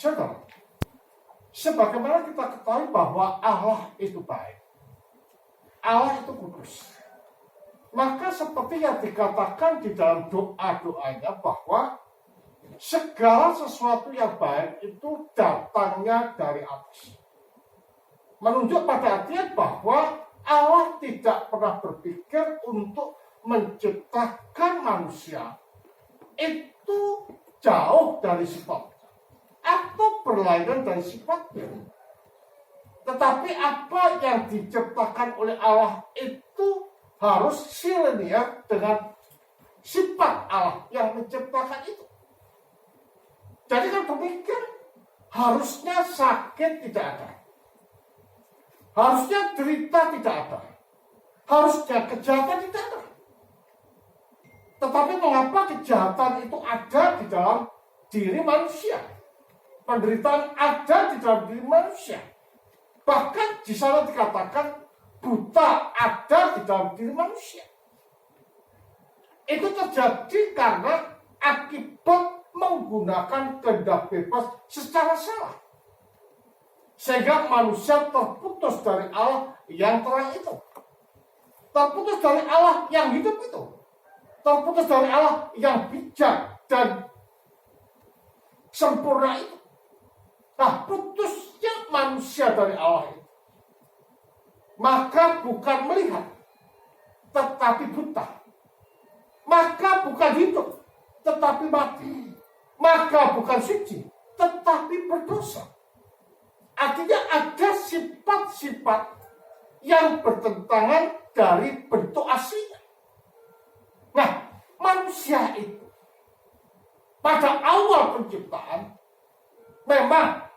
Saudara, sebagaimana kita ketahui bahwa Allah itu baik, Allah itu kudus, maka seperti yang dikatakan di dalam doa-doanya bahwa segala sesuatu yang baik itu datangnya dari atas. Menunjuk pada artian bahwa Allah tidak pernah berpikir untuk menciptakan manusia itu jauh dari sifatnya atau berlainan dari sifatnya. Tetapi apa yang diciptakan oleh Allah itu harus sinergi dengan sifat Allah yang menciptakan itu. Jadi kan berpikir harusnya sakit tidak ada, harusnya derita tidak ada, harusnya kejahatan tidak ada. Tetapi mengapa kejahatan itu ada di dalam diri manusia? Penderitaan ada di dalam diri manusia. Bahkan di sana dikatakan buta ada di dalam diri manusia. Itu terjadi karena akibat menggunakan kehendak bebas secara salah. Sehingga manusia terputus dari Allah yang terang itu. Terputus dari Allah yang hidup itu. Terputus dari Allah yang bijak dan sempurna itu. Nah, putusnya manusia dari Allah itu. Maka bukan melihat, tetapi buta. Maka bukan hidup, tetapi mati. Maka bukan suci, tetapi berdosa. Artinya ada sifat-sifat yang bertentangan dari bentuk aslinya. Nah, manusia itu pada awal penciptaan memang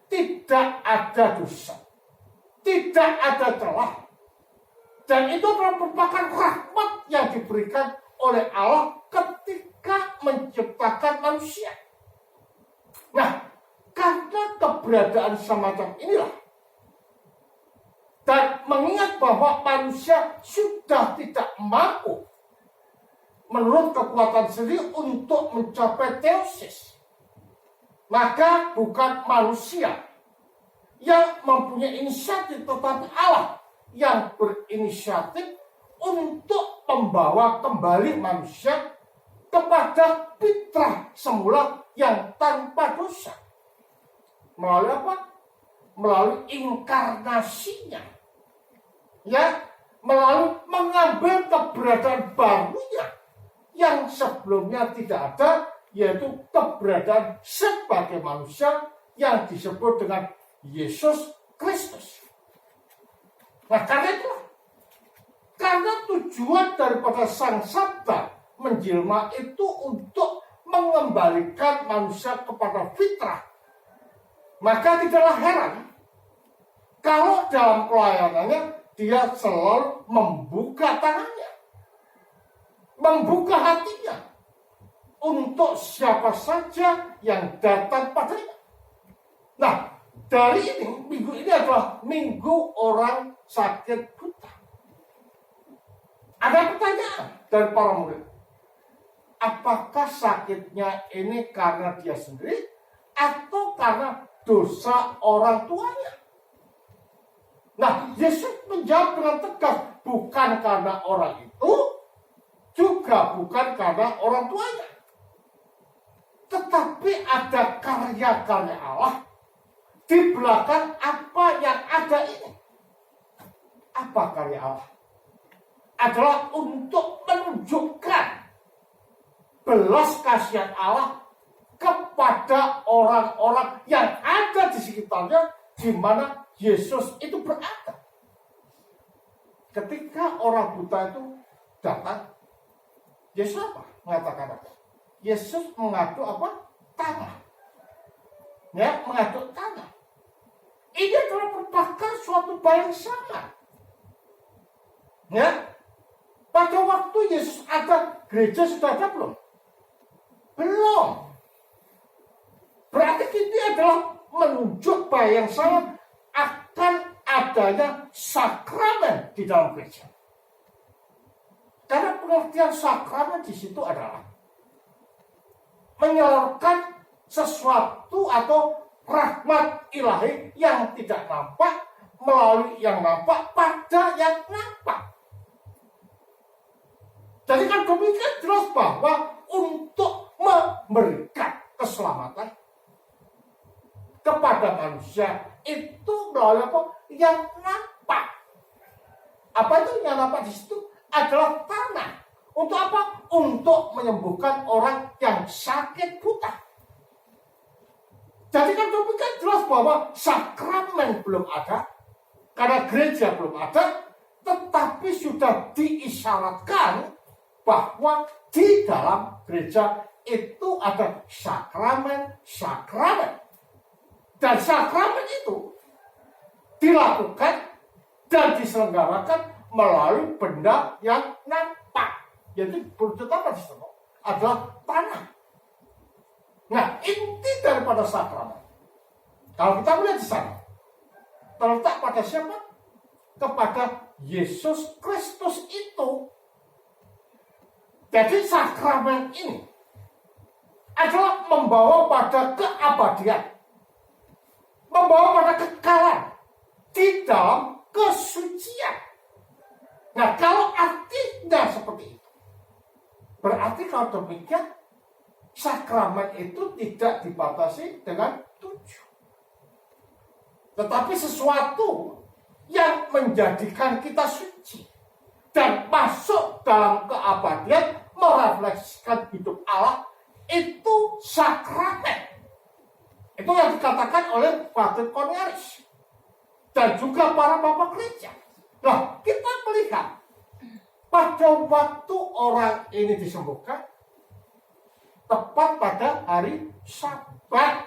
tidak ada dosa, tidak ada celah, dan itu merupakan rahmat yang diberikan oleh Allah ketika menciptakan manusia. Nah, karena keberadaan semacam inilah, dan mengingat bahwa manusia sudah tidak mampu menurut kekuatan sendiri untuk mencapai teosis, maka bukan manusia yang mempunyai inisiatif, tetapi Allah yang berinisiatif untuk membawa kembali manusia kepada fitrah semula yang tanpa dosa. Melalui apa? Melalui inkarnasinya. Ya, melalui mengambil keberadaan barunya yang sebelumnya tidak ada, yaitu keberadaan sebagai manusia yang disebut dengan Yesus Kristus. Nah, karena tujuan daripada Sang Sabda menjelma itu untuk mengembalikan manusia kepada fitrah, maka tidaklah heran kalau dalam pelayanannya dia selalu membuka tangannya, membuka hatinya untuk siapa saja yang datang padanya. Nah, dari ini, minggu ini adalah minggu orang sakit buta. Ada pertanyaan dari para murid. Apakah sakitnya ini karena dia sendiri atau karena dosa orang tuanya? Nah, Yesus menjawab dengan tegas, bukan karena orang itu, juga bukan karena orang tuanya. Tetapi ada karya-karya Allah di belakang apa yang ada ini. Apa karya Allah? Adalah untuk menunjukkan belas kasihan Allah kepada orang-orang yang ada di sekitarnya, di mana Yesus itu berada. Ketika orang buta itu datang, Yesus apa? Mengatakan apa? Yesus mengadu apa? Tanah. Ya, mengadu tanah. Ini adalah merupakan suatu hal yang sama. Ya, pada waktu Yesus ada, gereja sudah ada belum? Belum. Berarti ini adalah menunjuk bahwa yang sama akan adanya sakramen di dalam gereja. Karena pengertian sakramen di situ adalah menyalurkan sesuatu atau rahmat ilahi yang tidak nampak melalui yang nampak pada yang nampak. Jadi kan demikian jelas bahwa untuk memberikan keselamatan kepada manusia itu melalui apa? Yang nampak. Apa itu yang nampak di situ? Adalah tanah. Untuk apa? Untuk menyembuhkan orang yang sakit buta. Jadi kan demikian jelas bahwa sakramen belum ada, karena gereja belum ada, tetapi sudah diisyaratkan bahwa di dalam gereja itu ada sakramen-sakramen. Dan sakramen itu dilakukan dan diselenggarakan melalui benda yang nampak. Jadi pertama di sana adalah tanah. Nah, inti daripada sakramen, kalau kita melihat di sana, terletak pada siapa? Kepada Yesus Kristus itu. Jadi sakramen ini adalah membawa pada keabadian, membawa pada kekekalan di dalam kesucian. Nah, kalau artinya seperti itu, berarti kalau demikian sakramen itu tidak dibatasi dengan tujuh, tetapi sesuatu yang menjadikan kita suci dan masuk dalam keabadian, merefleksikan hidup Allah, itu sakramen. Itu yang dikatakan oleh Pater Cornelius dan juga para bapak gereja. Nah, kita melihat pada waktu orang ini disembuhkan, tepat pada hari Sabat.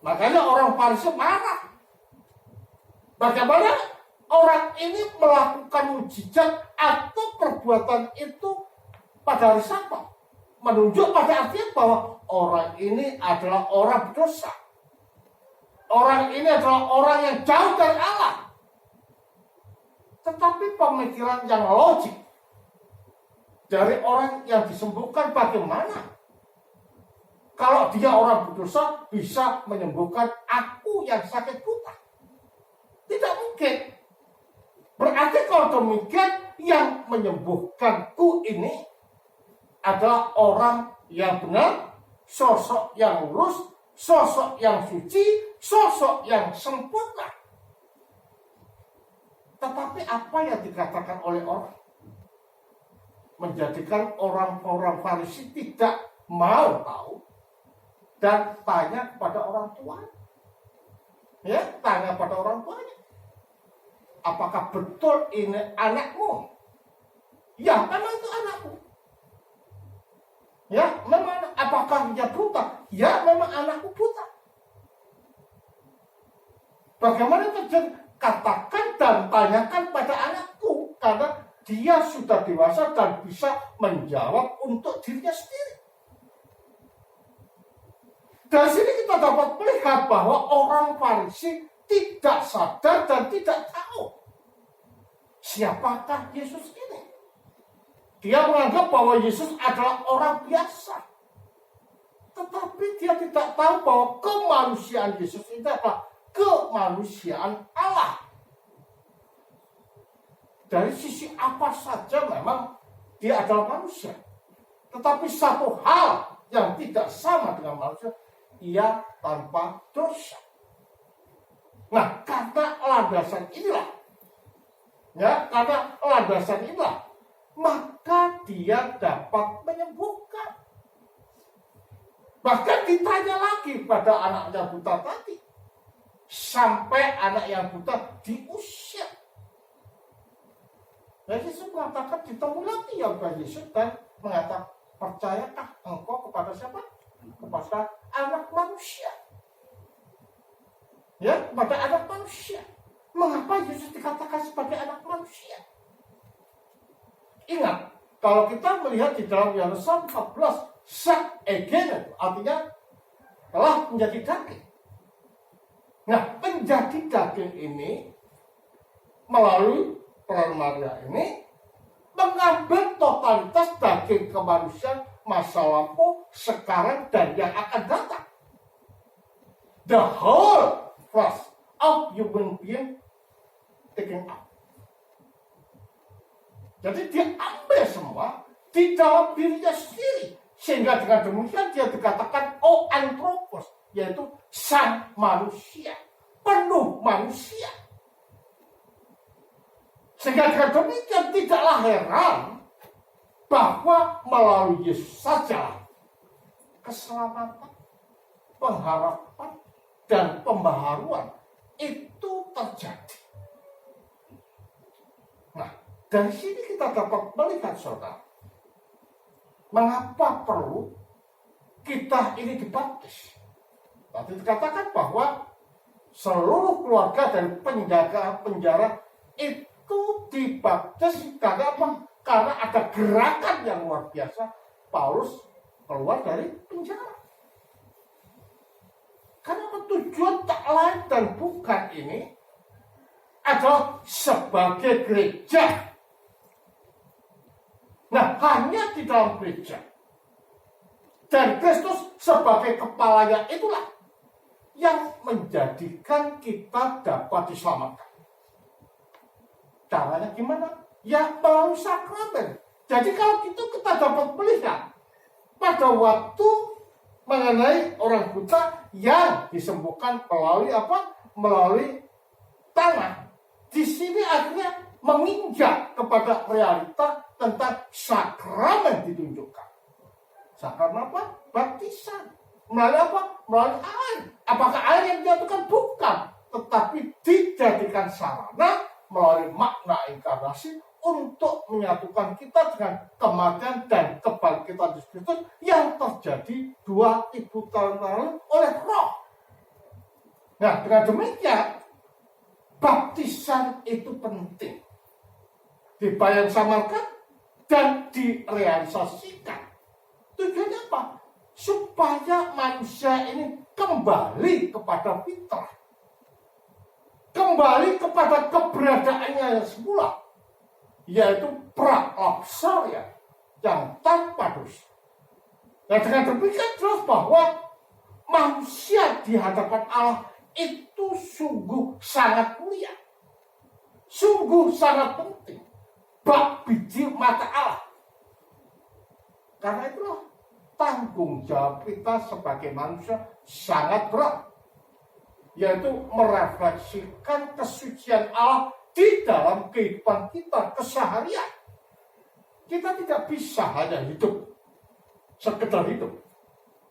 Makanya orang Farisi marah. Bagaimana orang ini melakukan mujizat atau perbuatan itu pada hari Sabat? Menunjuk pada artinya bahwa orang ini adalah orang berdosa. Orang ini adalah orang yang jauh dari Allah. Tetapi pemikiran yang logik dari orang yang disembuhkan bagaimana? Kalau dia orang berdosa bisa menyembuhkan aku yang sakit buta? Tidak mungkin. Berarti kalau demikian yang menyembuhkanku ini adalah orang yang benar, sosok yang lurus, sosok yang suci, sosok yang sempurna. Tetapi apa yang dikatakan oleh orang menjadikan orang-orang Farisi tidak mau tahu dan tanya kepada orang tua. Ya, tanya pada orang tuanya. Apakah betul ini anakmu? Ya, memang itu anakku. Ya, memang. Apakah dia buta? Ya, memang anakku buta. Bagaimana terjadi? Katakan dan tanyakan pada anakku, karena dia sudah dewasa dan bisa menjawab untuk dirinya sendiri. Dari sini kita dapat melihat bahwa orang Farisi tidak sadar dan tidak tahu siapakah Yesus ini. Dia menganggap bahwa Yesus adalah orang biasa. Tetapi dia tidak tahu bahwa kemanusiaan Yesus itu adalah kemanusiaan Allah. Dari sisi apa saja memang dia adalah manusia. Tetapi satu hal yang tidak sama dengan manusia, ia tanpa dosa. Nah, karena landasan inilah, maka dia dapat menyembuhkan. Bahkan ditanya lagi pada anaknya buta tadi, sampai anak yang buta diusir. Dan Yesus mengatakan, ditemu lagi yang Yesus dan mengatakan, percayakah engkau kepada siapa? Kepada anak manusia. Ya, kepada anak manusia. Mengapa Yesus dikatakan sebagai anak manusia? Ingat, kalau kita melihat di dalam Yohanes 14, sak egen, artinya telah menjadi daging. Nah, menjadi daging ini melalui peran Maria ini mengambil totalitas daging kemanusiaan masa lampau, sekarang, dan yang akan datang. the whole force of human being taking up. Jadi dia ambil semua di dalam dirinya sendiri. Sehingga dengan demikian dia dikatakan anthropos, yaitu sang manusia, penuh manusia. Sehingga dengan demikian tidaklah heran bahwa melalui Yesus saja keselamatan, pengharapan, dan pembaharuan itu terjadi. Nah, dari sini kita dapat melihat, saudara, mengapa perlu kita ini dibaptis. Tadi dikatakan bahwa seluruh keluarga dari penjaga itu dibaptis karena apa? Karena ada gerakan yang luar biasa. Paulus keluar dari penjara. Karena tujuan tak lain dan bukan ini adalah sebagai gereja. Nah, hanya di dalam gereja dan Kristus sebagai kepalanya itulah yang menjadikan kita dapat diselamatkan. Caranya gimana? Ya melalui sakramen. Jadi kalau itu kita dapat melihat pada waktu mengenai orang buta yang disembuhkan melalui apa? Melalui tanah. Di sini akhirnya menginjak kepada realita tentang sakramen ditunjukkan. Sakramen apa? Baptisan. Melalui apa? Melalui air. Apakah air yang dijatuhkan? Bukan. Tetapi dijadikan sarana melalui makna inkarnasi untuk menyatukan kita dengan kematian dan kebangkitan Yesus Kristus yang terjadi 2000 tahun lalu oleh Roh. Nah, dengan demikian baptisan itu penting dibayang-samarkan dan direalisasikan. Tujuannya apa? Supaya manusia ini kembali kepada fitrah, kembali kepada keberadaannya yang semula, yaitu pra-lapsaria yang tanpa dosa. Dan dengan demikian jelas bahwa manusia di hadapan Allah itu sungguh sangat mulia, sungguh sangat penting, bak biji mata Allah. Karena itulah tanggung jawab kita sebagai manusia sangat berat, yaitu merefleksikan kesucian Allah di dalam kehidupan kita keseharian. Kita tidak bisa hanya hidup, sekedar hidup,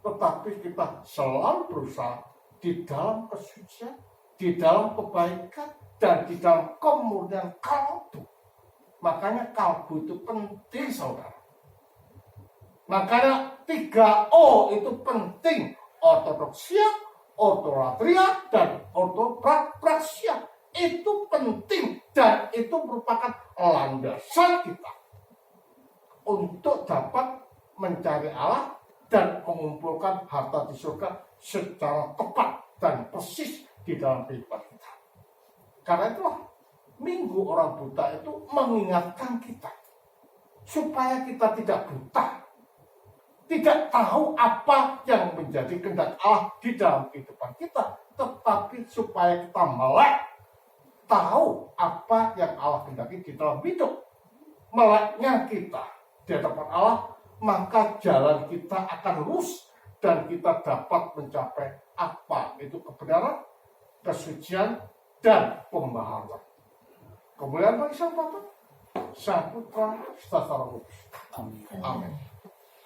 tetapi kita selalu berusaha di dalam kesucian, di dalam kebaikan, dan di dalam kemurnian kalbu. Makanya kalbu itu penting, saudara. Makanya 3O itu penting. Ortodoksia, ortolatria, dan ortopraxia. Itu penting dan itu merupakan landasan kita untuk dapat mencari Allah dan mengumpulkan harta di surga secara tepat dan persis di dalam kehidupan kita. Karena itulah Minggu Orang Buta itu mengingatkan kita supaya kita tidak buta, tidak tahu apa yang menjadi kehendak Allah di dalam kehidupan kita, tetapi supaya kita melek tahu apa yang Allah kehendaki di dalam hidup. Meleknya kita di hadapan Allah, maka jalan kita akan lurus dan kita dapat mencapai apa itu kebenaran, kesucian, dan pembaharuan. Kemuliaan bagi Sang Bapa, Sang Putra, serta Roh Kudus. Amin.